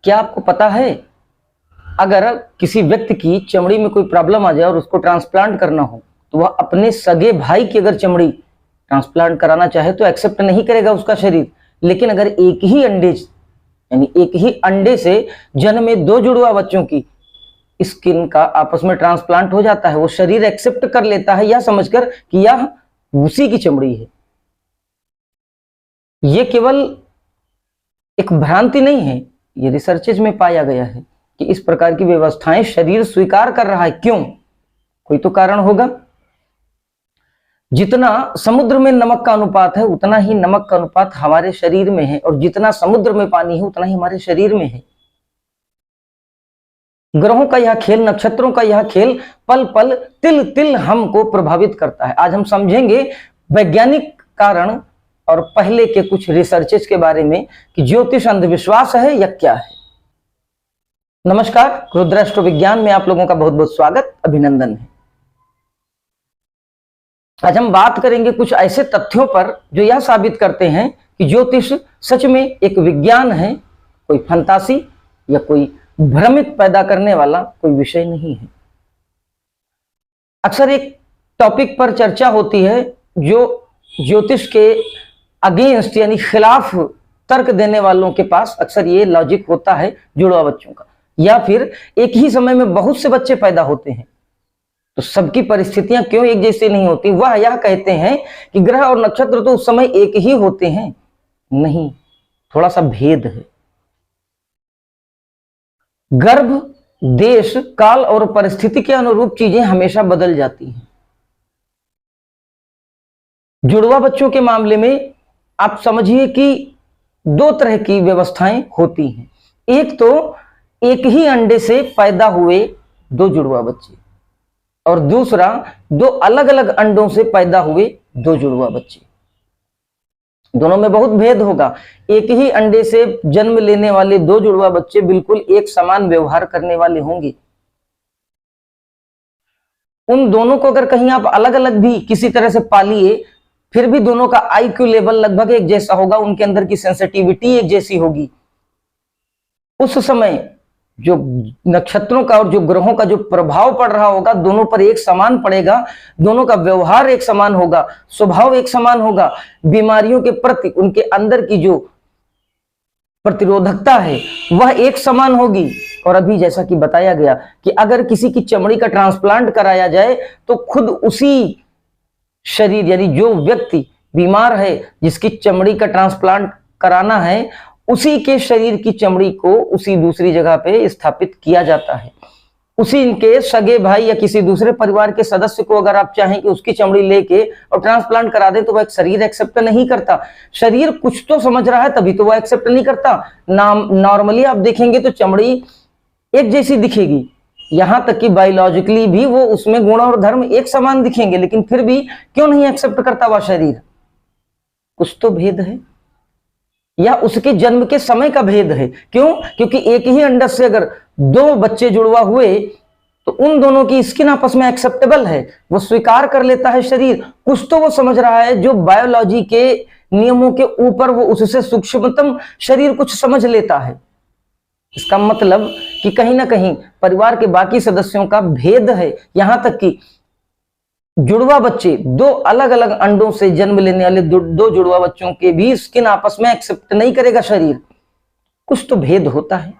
क्या आपको पता है, अगर किसी व्यक्ति की चमड़ी में कोई प्रॉब्लम आ जाए और उसको ट्रांसप्लांट करना हो, तो वह अपने सगे भाई की अगर चमड़ी ट्रांसप्लांट कराना चाहे तो एक्सेप्ट नहीं करेगा उसका शरीर। लेकिन अगर एक ही अंडे यानी एक ही अंडे से जन्मे दो जुड़वा बच्चों की स्किन का आपस में ट्रांसप्लांट हो जाता है, वो शरीर एक्सेप्ट कर लेता है यह समझकर कि यह उसी की चमड़ी है। ये केवल एक भ्रांति नहीं है, ये रिसर्चेज में पाया गया है कि इस प्रकार की व्यवस्थाएं शरीर स्वीकार कर रहा है। क्यों? कोई तो कारण होगा। जितना समुद्र में नमक का अनुपात है उतना ही नमक का अनुपात हमारे शरीर में है, और जितना समुद्र में पानी है उतना ही हमारे शरीर में है। ग्रहों का यह खेल, नक्षत्रों का यह खेल पल पल तिल तिल हमको प्रभावित करता है। आज हम समझेंगे वैज्ञानिक कारण और पहले के कुछ रिसर्चेस के बारे में कि ज्योतिष अंधविश्वास है या क्या है। नमस्कार, रुद्राष्ट्र विज्ञान में आप लोगों का बहुत बहुत स्वागत, अभिनंदन है। आज हम बात करेंगे कुछ ऐसे तथ्यों पर जो यह साबित करते हैं कि ज्योतिष सच में एक विज्ञान है, कोई फंतासी या कोई भ्रमित पैदा करने वाला कोई विषय नहीं है। अक्सर एक टॉपिक पर चर्चा होती है जो ज्योतिष के अगेंस्ट यानी खिलाफ तर्क देने वालों के पास अक्सर ये लॉजिक होता है जुड़वा बच्चों का, या फिर एक ही समय में बहुत से बच्चे पैदा होते हैं तो सबकी परिस्थितियां क्यों एक जैसी नहीं होती। वह यह कहते हैं कि ग्रह और नक्षत्र तो उस समय एक ही होते हैं। नहीं, थोड़ा सा भेद है। गर्भ, देश, काल और परिस्थिति के अनुरूप चीजें हमेशा बदल जाती हैं। जुड़वा बच्चों के मामले में आप समझिए कि दो तरह की व्यवस्थाएं होती हैं। एक तो एक ही अंडे से पैदा हुए दो जुड़वा बच्चे, और दूसरा दो अलग अलग अंडों से पैदा हुए दो जुड़वा बच्चे। दोनों में बहुत भेद होगा। एक ही अंडे से जन्म लेने वाले दो जुड़वा बच्चे बिल्कुल एक समान व्यवहार करने वाले होंगे। उन दोनों को अगर कहीं आप अलग अलग भी किसी तरह से पालिए, फिर भी दोनों का आईक्यू लेवल लगभग एक जैसा होगा, उनके अंदर की सेंसिटिविटी एक जैसी होगी। उस समय जो नक्षत्रों का और जो ग्रहों का जो प्रभाव पड़ रहा होगा दोनों पर एक समान पड़ेगा, दोनों का व्यवहार एक समान होगा, स्वभाव एक समान होगा, बीमारियों के प्रति उनके अंदर की जो प्रतिरोधकता है वह एक समान होगी। और अभी जैसा कि बताया गया कि अगर किसी की चमड़ी का ट्रांसप्लांट कराया जाए तो खुद उसी शरीर यानी जो व्यक्ति बीमार है जिसकी चमड़ी का ट्रांसप्लांट कराना है, उसी के शरीर की चमड़ी को उसी दूसरी जगह पे स्थापित किया जाता है। उसी इनके सगे भाई या किसी दूसरे परिवार के सदस्य को अगर आप चाहें कि उसकी चमड़ी लेके और ट्रांसप्लांट करा दें तो वह एक शरीर एक्सेप्ट नहीं करता। शरीर कुछ तो समझ रहा है तभी तो वह एक्सेप्ट नहीं करता। नॉर्मली आप देखेंगे तो चमड़ी एक जैसी दिखेगी, यहां तक कि बायोलॉजिकली भी वो उसमें गुण और धर्म एक समान दिखेंगे, लेकिन फिर भी क्यों नहीं एक्सेप्ट करता वह शरीर? कुछ तो भेद है, या उसके जन्म के समय का भेद है। क्यों? क्योंकि एक ही अंडा से अगर दो बच्चे जुड़वा हुए तो उन दोनों की स्किन आपस में एक्सेप्टेबल है, वो स्वीकार कर लेता है शरीर। कुछ तो वो समझ रहा है जो बायोलॉजी के नियमों के ऊपर वो उससे सूक्ष्मतम शरीर कुछ समझ लेता है। इसका मतलब कि कहीं ना कहीं परिवार के बाकी सदस्यों का भेद है। यहां तक कि जुड़वा बच्चे, दो अलग अलग अंडों से जन्म लेने वाले दो जुड़वा बच्चों के भी स्किन आपस में एक्सेप्ट नहीं करेगा शरीर। कुछ तो भेद होता है।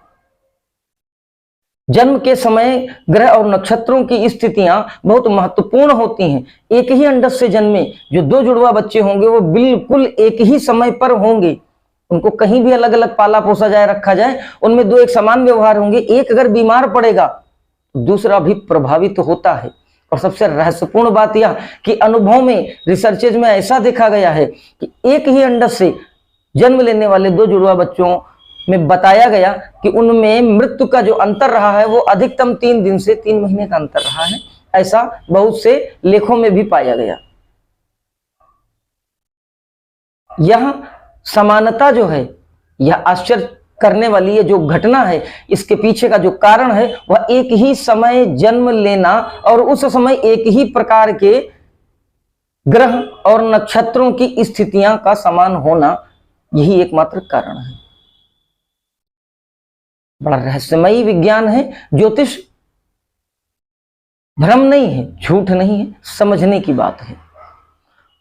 जन्म के समय ग्रह और नक्षत्रों की स्थितियां बहुत महत्वपूर्ण होती हैं। एक ही अंडा से जन्मे जो दो जुड़वा बच्चे होंगे वो बिल्कुल एक ही समय पर होंगे। उनको कहीं भी अलग अलग पाला पोसा जाए, रखा जाए, उनमें दो एक समान व्यवहार होंगे। एक अगर बीमार पड़ेगा दूसरा भी प्रभावित होता है। और सबसे रहस्यपूर्ण बात यह कि अनुभव में, रिसर्चेज में ऐसा देखा गया है कि एक ही अंडा से जन्म लेने वाले दो जुड़वा बच्चों में बताया गया कि उनमें मृत्यु का जो अंतर रहा है वो अधिकतम 3 दिन से 3 महीने का अंतर रहा है। ऐसा बहुत से लेखों में भी पाया गया। यह समानता जो है, यह आश्चर्य करने वाली ये जो घटना है, इसके पीछे का जो कारण है वह एक ही समय जन्म लेना और उस समय एक ही प्रकार के ग्रह और नक्षत्रों की स्थितियां का समान होना, यही एकमात्र कारण है। बड़ा रहस्यमयी विज्ञान है। ज्योतिष भ्रम नहीं है, झूठ नहीं है, समझने की बात है।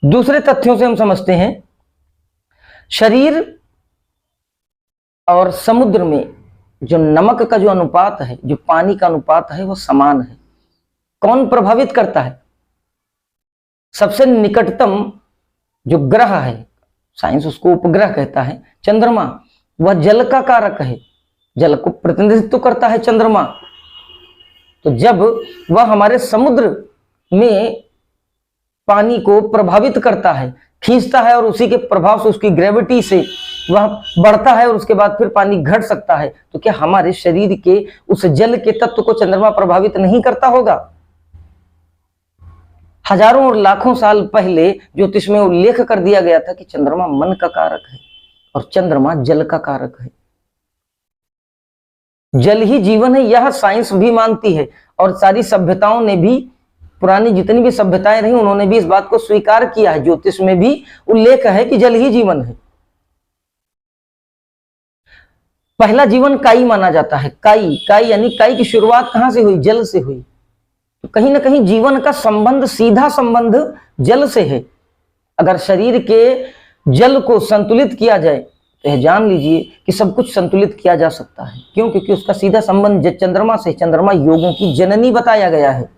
दूसरे तथ्यों से हम समझते हैं, शरीर और समुद्र में जो नमक का जो अनुपात है, जो पानी का अनुपात है, वो समान है। कौन प्रभावित करता है? सबसे निकटतम जो ग्रह है, साइंस उसको उपग्रह कहता है, चंद्रमा, वह जल का कारक है, जल को प्रतिनिधित्व करता है चंद्रमा। तो जब वह हमारे समुद्र में पानी को प्रभावित करता है, खींचता है, और उसी के प्रभाव से, उसकी ग्रेविटी से वह बढ़ता है और उसके बाद फिर पानी घट सकता है, तो क्या हमारे शरीर के उस जल के तत्व को चंद्रमा प्रभावित नहीं करता होगा? हजारों और लाखों साल पहले ज्योतिष में उल्लेख कर दिया गया था कि चंद्रमा मन का कारक है और चंद्रमा जल का कारक है। जल ही जीवन है, यह साइंस भी मानती है, और सारी सभ्यताओं ने भी, पुरानी जितनी भी सभ्यताएं रही, उन्होंने भी इस बात को स्वीकार किया है। ज्योतिष में भी उल्लेख है कि जल ही जीवन है। पहला जीवन काई माना जाता है। काई, काई यानी काई की शुरुआत कहां से हुई? जल से हुई। तो कहीं ना कहीं जीवन का संबंध, सीधा संबंध जल से है। अगर शरीर के जल को संतुलित किया जाए तो यह जान लीजिए कि सब कुछ संतुलित किया जा सकता है। क्यों? क्योंकि उसका सीधा संबंध चंद्रमा से। चंद्रमा योगों की जननी बताया गया है।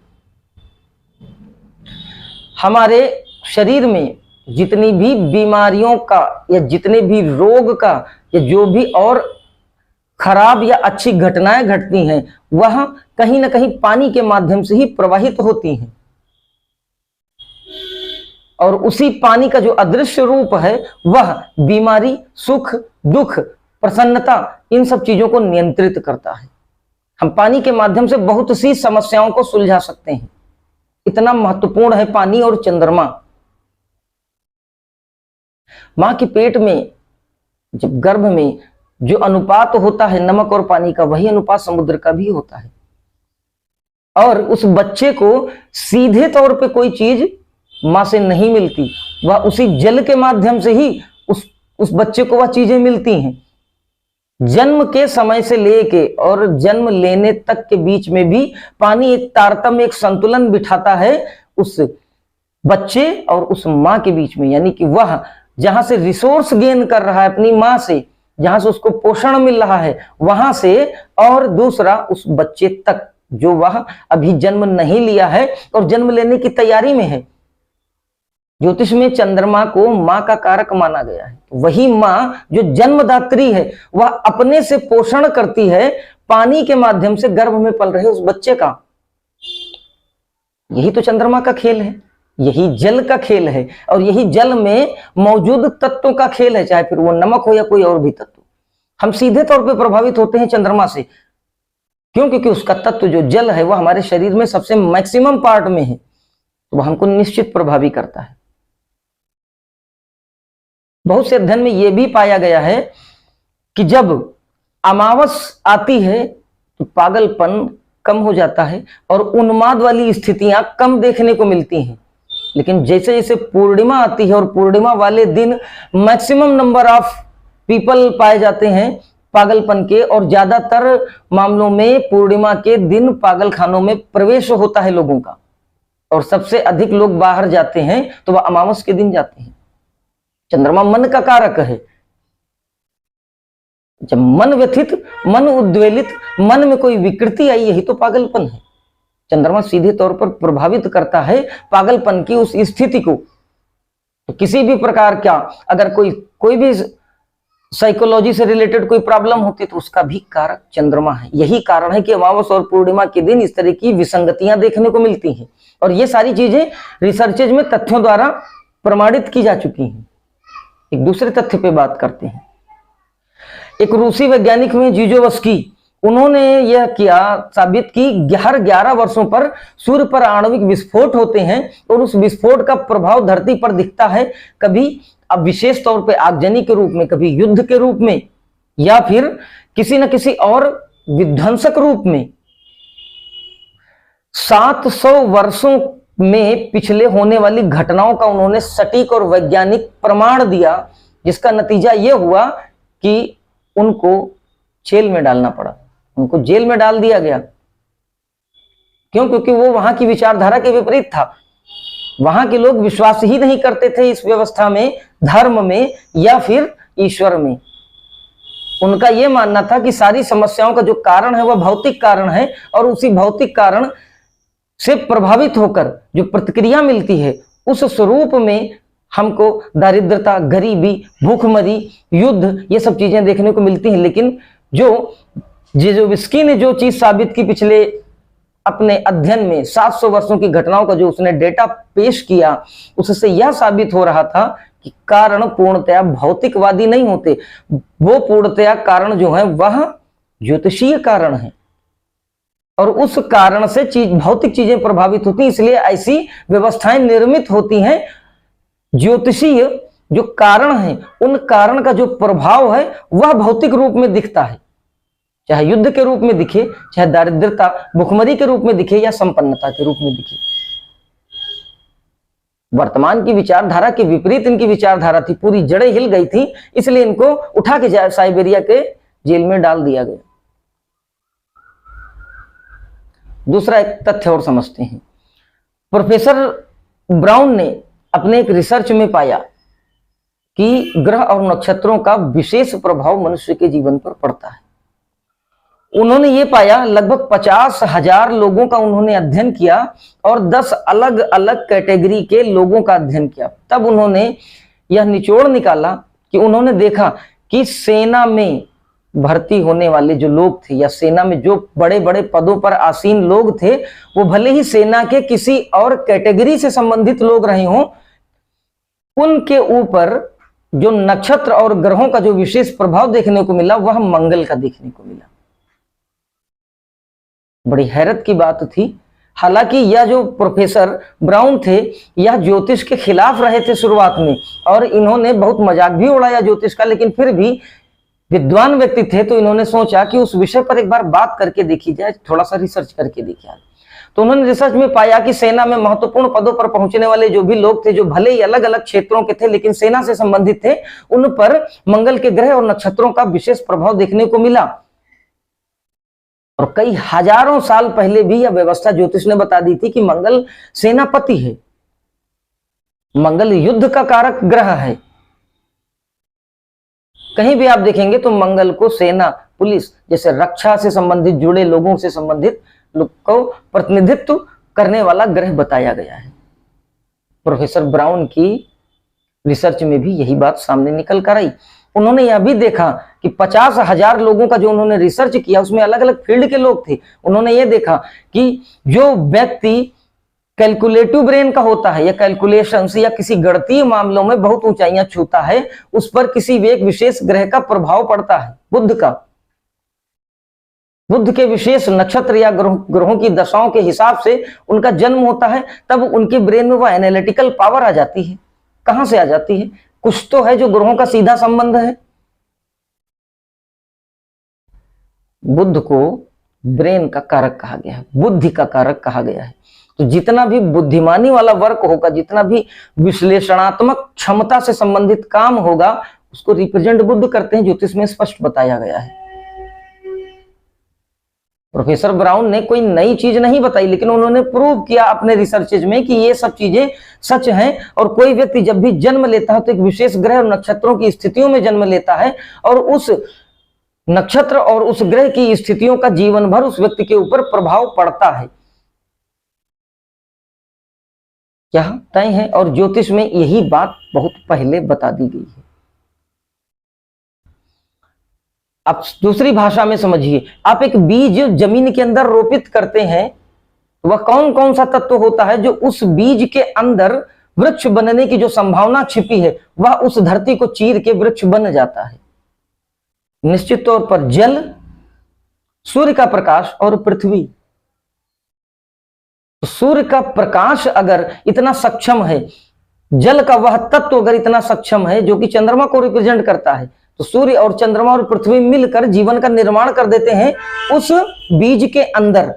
हमारे शरीर में जितनी भी बीमारियों का या जितने भी रोग का या जो भी और खराब या अच्छी घटनाएं घटती हैं, वह कहीं ना कहीं पानी के माध्यम से ही प्रवाहित होती हैं। और उसी पानी का जो अदृश्य रूप है, वह बीमारी, सुख, दुख, प्रसन्नता, इन सब चीजों को नियंत्रित करता है। हम पानी के माध्यम से बहुत सी समस्याओं को सुलझा सकते हैं। इतना महत्वपूर्ण है पानी और चंद्रमा। मां के पेट में, जब गर्भ में जो अनुपात होता है नमक और पानी का, वही अनुपात समुद्र का भी होता है। और उस बच्चे को सीधे तौर पे कोई चीज मां से नहीं मिलती, वह उसी जल के माध्यम से ही उस बच्चे को वह चीजें मिलती हैं। जन्म के समय से लेके और जन्म लेने तक के बीच में भी पानी एक तारतम्य, एक संतुलन बिठाता है उस बच्चे और उस मां के बीच में। यानी कि वह जहां से रिसोर्स गेन कर रहा है अपनी मां से, जहां से उसको पोषण मिल रहा है, वहां से, और दूसरा उस बच्चे तक जो वह अभी जन्म नहीं लिया है और जन्म लेने की तैयारी में है। ज्योतिष में चंद्रमा को मां का कारक माना गया है। वही मां जो जन्मदात्री है, वह अपने से पोषण करती है पानी के माध्यम से गर्भ में पल रहे उस बच्चे का। यही तो चंद्रमा का खेल है, यही जल का खेल है, और यही जल में मौजूद तत्वों का खेल है, चाहे फिर वो नमक हो या कोई और भी तत्व। हम सीधे तौर पे प्रभावित होते हैं चंद्रमा से। क्यों? क्योंकि उसका तत्व जो जल है, वह हमारे शरीर में सबसे मैक्सिमम पार्ट में है, तो वह हमको निश्चित प्रभावित करता है। बहुत से अध्ययन में यह भी पाया गया है कि जब अमावस आती है तो पागलपन कम हो जाता है और उन्माद वाली स्थितियां कम देखने को मिलती हैं। लेकिन जैसे जैसे पूर्णिमा आती है, और पूर्णिमा वाले दिन मैक्सिमम नंबर ऑफ पीपल पाए जाते हैं पागलपन के, और ज्यादातर मामलों में पूर्णिमा के दिन पागल खानों में प्रवेश होता है लोगों का, और सबसे अधिक लोग बाहर जाते हैं तो वह अमावस के दिन जाते हैं। चंद्रमा मन का कारक है। जब मन व्यथित, मन उद्वेलित, मन में कोई विकृति आई, यही तो पागलपन है। चंद्रमा सीधे तौर पर प्रभावित करता है पागलपन की उस स्थिति को। तो किसी भी प्रकार का अगर कोई भी साइकोलॉजी से रिलेटेड कोई प्रॉब्लम होती तो उसका भी कारक चंद्रमा है। यही कारण है कि अमावस और पूर्णिमा के दिन इस तरह की विसंगतियां देखने को मिलती हैं, और ये सारी चीजें रिसर्चेज में तथ्यों द्वारा प्रमाणित की जा चुकी हैं। एक दूसरे तथ्य पे बात करते हैं। एक रूसी वैज्ञानिक हुए जीजोवस्की, उन्होंने यह किया साबित की 11 वर्षों पर सूर्य पर आणविक विस्फोट होते हैं, और उस विस्फोट का प्रभाव धरती पर दिखता है, कभी अब विशेष तौर पे आगजनी के रूप में, कभी युद्ध के रूप में, या फिर किसी न किसी और विध्वंसक रूप में। 700 वर्षों में पिछले होने वाली घटनाओं का उन्होंने सटीक और वैज्ञानिक प्रमाण दिया, जिसका नतीजा यह हुआ कि उनको जेल में डालना पड़ा। उनको जेल में डाल दिया गया। क्यों? क्योंकि वो वहां की विचारधारा के विपरीत था। वहां के लोग विश्वास ही नहीं करते थे इस व्यवस्था में, धर्म में या फिर ईश्वर में। उनका यह मानना था कि सारी समस्याओं का जो कारण है वह भौतिक कारण है, और उसी भौतिक कारण से प्रभावित होकर जो प्रतिक्रिया मिलती है उस स्वरूप में हमको दारिद्रता, गरीबी, भूखमरी, युद्ध, ये सब चीजें देखने को मिलती हैं। लेकिन जेजोव्स्की ने जो चीज साबित की पिछले अपने अध्ययन में 700 वर्षों की घटनाओं का जो उसने डेटा पेश किया, उससे यह साबित हो रहा था कि कारण पूर्णतया भौतिकवादी नहीं होते, वो पूर्णतया कारण जो है वह ज्योतिषीय कारण है, और उस कारण से भौतिक चीजें प्रभावित होती, इसलिए ऐसी व्यवस्थाएं निर्मित होती हैं। ज्योतिषीय जो कारण है, उन कारण का जो प्रभाव है वह भौतिक रूप में दिखता है, चाहे युद्ध के रूप में दिखे, चाहे दारिद्रता, भुखमरी के रूप में दिखे, या संपन्नता के रूप में दिखे। वर्तमान की विचारधारा के विपरीत इनकी विचारधारा थी, पूरी जड़ें हिल गई थी, इसलिए इनको उठा के साइबेरिया के जेल में डाल दिया गया। दूसरा एक तथ्य और समझते हैं। प्रोफेसर ब्राउन ने अपने एक रिसर्च में पाया कि ग्रह और नक्षत्रों का विशेष प्रभाव मनुष्य के जीवन पर पड़ता है। उन्होंने ये पाया, लगभग 50,000 लोगों का उन्होंने अध्ययन किया और 10 अलग अलग कैटेगरी के लोगों का अध्ययन किया। तब उन्होंने यह निचोड़ निकाला कि उन्होंने देखा कि सेना में भर्ती होने वाले जो लोग थे, या सेना में जो बड़े बड़े पदों पर आसीन लोग थे, वो भले ही सेना के किसी और कैटेगरी से संबंधित लोग रहे हों, उनके ऊपर जो नक्षत्र और ग्रहों का जो विशेष प्रभाव देखने को मिला वह मंगल का देखने को मिला। बड़ी हैरत की बात थी। हालांकि यह जो प्रोफेसर ब्राउन थे, यह ज्योतिष के खिलाफ रहे थे शुरुआत में, और इन्होंने बहुत मजाक भी उड़ाया ज्योतिष का, लेकिन फिर भी विद्वान व्यक्ति थे तो इन्होंने सोचा कि उस विषय पर एक बार बात करके देखी जाए, थोड़ा सा रिसर्च करके देखा जाए। तो उन्होंने रिसर्च में पाया कि सेना में महत्वपूर्ण पदों पर पहुंचने वाले जो भी लोग थे, जो भले ही अलग अलग क्षेत्रों के थे लेकिन सेना से संबंधित थे, उन पर मंगल के ग्रह और नक्षत्रों का विशेष प्रभाव देखने को मिला। और कई हजारों साल पहले भी यह व्यवस्था ज्योतिष ने बता दी थी कि मंगल सेनापति है, मंगल युद्ध का कारक ग्रह है। कहीं भी आप देखेंगे तो मंगल को सेना, पुलिस जैसे रक्षा से संबंधित जुड़े लोगों से संबंधित लोग को प्रतिनिधित्व करने वाला ग्रह बताया गया है। प्रोफेसर ब्राउन की रिसर्च में भी यही बात सामने निकल कर आई। उन्होंने यह भी देखा कि 50,000 लोगों का जो उन्होंने रिसर्च किया उसमें अलग अलग फील्ड के लोग थे। उन्होंने ये देखा कि जो व्यक्ति कैलकुलेटिव ब्रेन का होता है, या कैलकुलेशंस या किसी गणितीय मामलों में बहुत ऊंचाइयां छूता है, उस पर किसी एक विशेष ग्रह का प्रभाव पड़ता है, बुध का। बुध के विशेष नक्षत्र या ग्रहों की दशाओं के हिसाब से उनका जन्म होता है, तब उनके ब्रेन में वह एनालिटिकल पावर आ जाती है। कहां से आ जाती है? कुछ तो है जो ग्रहों का सीधा संबंध है। बुध को ब्रेन का कारक कहा गया है, बुद्धि का कारक कहा गया है। तो जितना भी बुद्धिमानी वाला वर्क होगा, जितना भी विश्लेषणात्मक क्षमता से संबंधित काम होगा, उसको रिप्रेजेंट बुध करते हैं, ज्योतिष में स्पष्ट बताया गया है। प्रोफेसर ब्राउन ने कोई नई चीज नहीं बताई, लेकिन उन्होंने प्रूव किया अपने रिसर्चेज में कि ये सब चीजें सच हैं। और कोई व्यक्ति जब भी जन्म लेता है तो एक विशेष ग्रह और नक्षत्रों की स्थितियों में जन्म लेता है, और उस नक्षत्र और उस ग्रह की स्थितियों का जीवन भर उस व्यक्ति के ऊपर प्रभाव पड़ता है, क्या तय है। और ज्योतिष में यही बात बहुत पहले बता दी गई है। अब दूसरी भाषा में समझिए, आप एक बीज जमीन के अंदर रोपित करते हैं, वह कौन कौन सा तत्व होता है जो उस बीज के अंदर वृक्ष बनने की जो संभावना छिपी है, वह उस धरती को चीर के वृक्ष बन जाता है। निश्चित तौर पर जल, सूर्य का प्रकाश और पृथ्वी। सूर्य का प्रकाश अगर इतना सक्षम है, जल का वह तत्व अगर इतना सक्षम है जो कि चंद्रमा को रिप्रेजेंट करता है, तो सूर्य और चंद्रमा और पृथ्वी मिलकर जीवन का निर्माण कर देते हैं। उस बीज के अंदर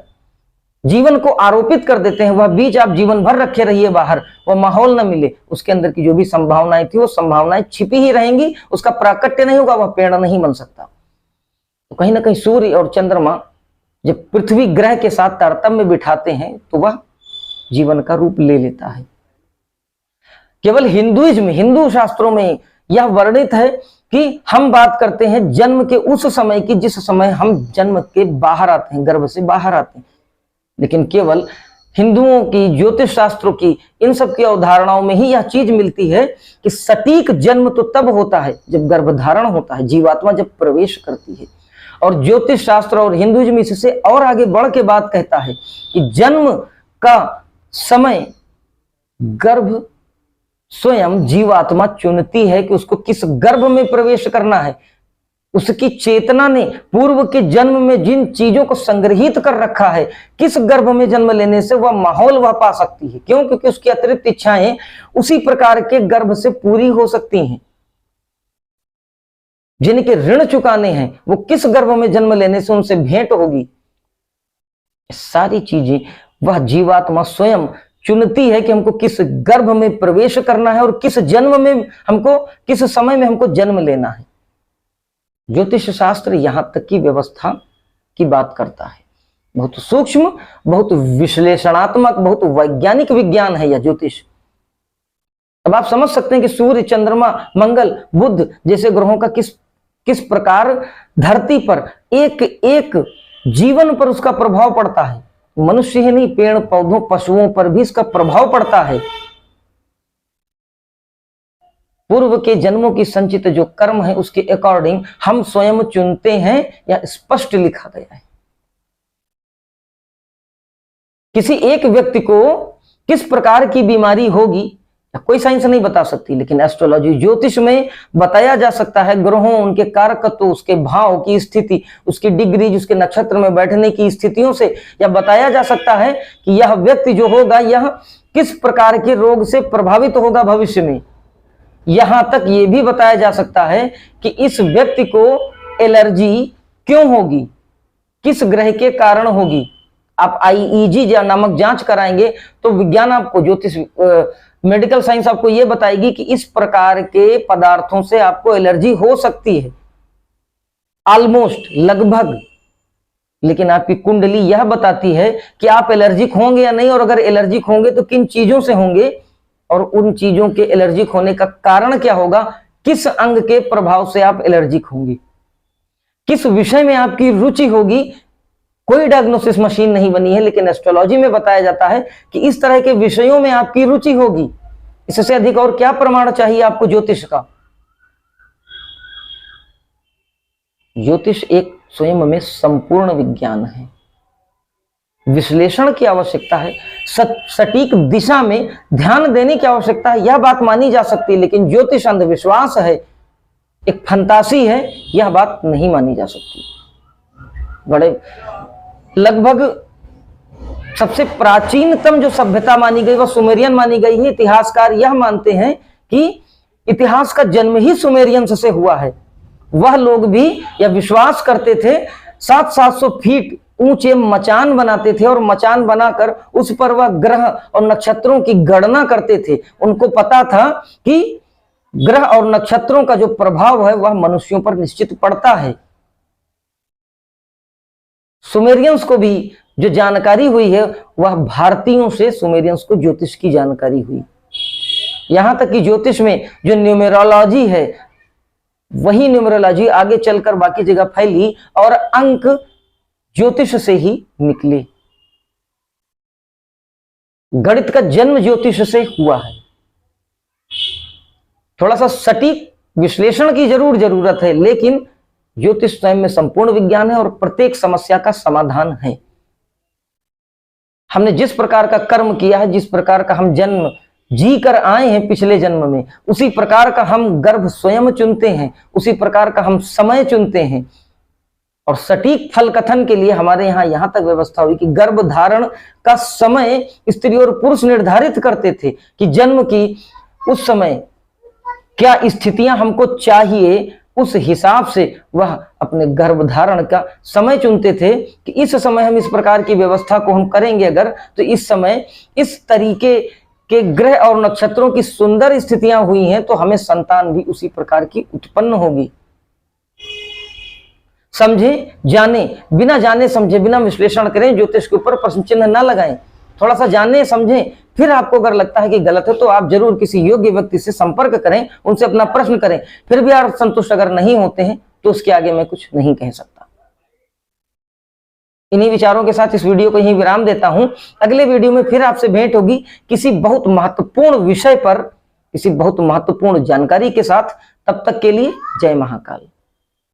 जीवन को आरोपित कर देते हैं। वह बीज आप जीवन भर रखे रहिए बाहर, वह माहौल न मिले, उसके अंदर की जो भी संभावनाएं थी वो संभावनाएं छिपी ही रहेंगी, उसका प्राकट्य नहीं होगा, वह पेड़ नहीं बन सकता। तो कहीं ना कहीं सूर्य और चंद्रमा जब पृथ्वी ग्रह के साथ तारतम्य बिठाते हैं तो वह जीवन का रूप ले लेता है। केवल हिंदुइज्म, हिंदू शास्त्रों में यह वर्णित है कि हम बात करते हैं जन्म के उस समय की जिस समय हम जन्म के बाहर आते हैं, गर्भ से बाहर आते हैं, लेकिन केवल हिंदुओं की, ज्योतिष शास्त्रों की, इन सब की अवधारणाओं में ही यह चीज मिलती है कि सटीक जन्म तो तब होता है जब गर्भधारण होता है, जीवात्मा जब प्रवेश करती है। और ज्योतिष शास्त्र और हिंदुइज्म इससे और आगे बढ़ के बात कहता है कि जन्म का समय गर्भ स्वयं जीवात्मा चुनती है कि उसको किस गर्भ में प्रवेश करना है। उसकी चेतना ने पूर्व के जन्म में जिन चीजों को संग्रहित कर रखा है, किस गर्भ में जन्म लेने से वह माहौल वह पा सकती है। क्यों? क्योंकि उसकी अतिरिक्त इच्छाएं उसी प्रकार के गर्भ से पूरी हो सकती हैं। जिनके ऋण चुकाने हैं वो किस गर्भ में जन्म लेने से उनसे भेंट होगी, सारी चीजें वह जीवात्मा स्वयं चुनती है कि हमको किस गर्भ में प्रवेश करना है और किस जन्म में हमको, किस समय में हमको जन्म लेना है। ज्योतिष शास्त्र यहां तक की व्यवस्था की बात करता है। बहुत सूक्ष्म, बहुत विश्लेषणात्मक, बहुत वैज्ञानिक विज्ञान है यह ज्योतिष। अब आप समझ सकते हैं कि सूर्य, चंद्रमा, मंगल, बुध जैसे ग्रहों का किस प्रकार धरती पर एक एक जीवन पर उसका प्रभाव पड़ता है। मनुष्य ही नहीं, पेड़ पौधों, पशुओं पर भी इसका प्रभाव पड़ता है। पूर्व के जन्मों की संचित जो कर्म है उसके अकॉर्डिंग हम स्वयं चुनते हैं, या स्पष्ट लिखा गया है। किसी एक व्यक्ति को किस प्रकार की बीमारी होगी कोई साइंस नहीं बता सकती, लेकिन एस्ट्रोलॉजी, ज्योतिष में बताया जा सकता है। ग्रहों, उनके कारकत्व, उसके भाव की स्थिति, उसकी डिग्री, उसके नक्षत्र में बैठने की स्थितियों से यह बताया जा सकता है कि यह व्यक्ति जो होगा यह किस प्रकार के रोग से प्रभावित होगा भविष्य में। यहां तक यह भी बताया जा सकता है कि इस व्यक्ति को एलर्जी क्यों होगी, किस ग्रह के कारण होगी। आप आईईजी नामक जांच कराएंगे तो विज्ञान आपको, ज्योतिष, मेडिकल साइंस आपको यह बताएगी कि इस प्रकार के पदार्थों से आपको एलर्जी हो सकती है, ऑलमोस्ट, लगभग। लेकिन आपकी कुंडली यह बताती है कि आप एलर्जिक होंगे या नहीं, और अगर एलर्जिक होंगे तो किन चीजों से होंगे, और उन चीजों के एलर्जिक होने का कारण क्या होगा, किस अंग के प्रभाव से आप एलर्जिक होंगे, किस विषय में आपकी रुचि होगी। कोई डायग्नोसिस मशीन नहीं बनी है, लेकिन एस्ट्रोलॉजी में बताया जाता है कि इस तरह के विषयों में आपकी रुचि होगी। इससे अधिक और क्या प्रमाण चाहिए आपको ज्योतिष का। ज्योतिष एक स्वयं में संपूर्ण विज्ञान है। विश्लेषण की आवश्यकता है, सटीक दिशा में ध्यान देने की आवश्यकता है, यह बात मानी जा सकती है। लेकिन ज्योतिष अंधविश्वास है, एक फंतासी है, यह बात नहीं मानी जा सकती। बड़े लगभग सबसे प्राचीनतम जो सभ्यता मानी गई वह सुमेरियन मानी गई है। इतिहासकार यह मानते हैं कि इतिहास का जन्म ही सुमेरियंस से हुआ है। वह लोग भी यह विश्वास करते थे, 700-700 फीट ऊंचे मचान बनाते थे, और मचान बनाकर उस पर वह ग्रह और नक्षत्रों की गणना करते थे। उनको पता था कि ग्रह और नक्षत्रों का जो प्रभाव है वह मनुष्यों पर निश्चित पड़ता है। सुमेरियंस को भी जो जानकारी हुई है वह भारतीयों से सुमेरियंस को ज्योतिष की जानकारी हुई। यहां तक कि ज्योतिष में जो न्यूमेरोलॉजी है वही न्यूमेरोलॉजी आगे चलकर बाकी जगह फैली, और अंक ज्योतिष से ही निकले। गणित का जन्म ज्योतिष से हुआ है। थोड़ा सा सटीक विश्लेषण की जरूरत है, लेकिन ज्योतिष स्वयं में संपूर्ण विज्ञान है और प्रत्येक समस्या का समाधान है। हमने जिस प्रकार का कर्म किया है, जिस प्रकार का हम जन्म जी कर आए हैं पिछले जन्म में, उसी प्रकार का हम गर्भ स्वयं चुनते हैं, उसी प्रकार का हम समय चुनते हैं। और सटीक फल कथन के लिए हमारे यहां तक व्यवस्था हुई कि गर्भ धारण का समय स्त्री और पुरुष निर्धारित करते थे कि जन्म की उस समय क्या स्थितियां हमको चाहिए, उस हिसाब से वह अपने गर्भधारण का समय चुनते थे कि इस समय हम इस प्रकार की व्यवस्था को हम करेंगे अगर, तो इस समय इस तरीके के ग्रह और नक्षत्रों की सुंदर स्थितियां हुई हैं तो हमें संतान भी उसी प्रकार की उत्पन्न होगी। समझे, जाने, बिना जाने समझे, बिना विश्लेषण करें, ज्योतिष के ऊपर प्रश्न चिन्ह ना लगाएं। थोड़ा सा जाने समझें, फिर आपको अगर लगता है कि गलत है तो आप जरूर किसी योग्य व्यक्ति से संपर्क करें, उनसे अपना प्रश्न करें। फिर भी आप संतुष्ट अगर नहीं होते हैं तो उसके आगे मैं कुछ नहीं कह सकता। इन्हीं विचारों के साथ इस वीडियो को यहीं विराम देता हूं। अगले वीडियो में फिर आपसे भेंट होगी किसी बहुत महत्वपूर्ण विषय पर, किसी बहुत महत्वपूर्ण जानकारी के साथ। तब तक के लिए जय महाकाल।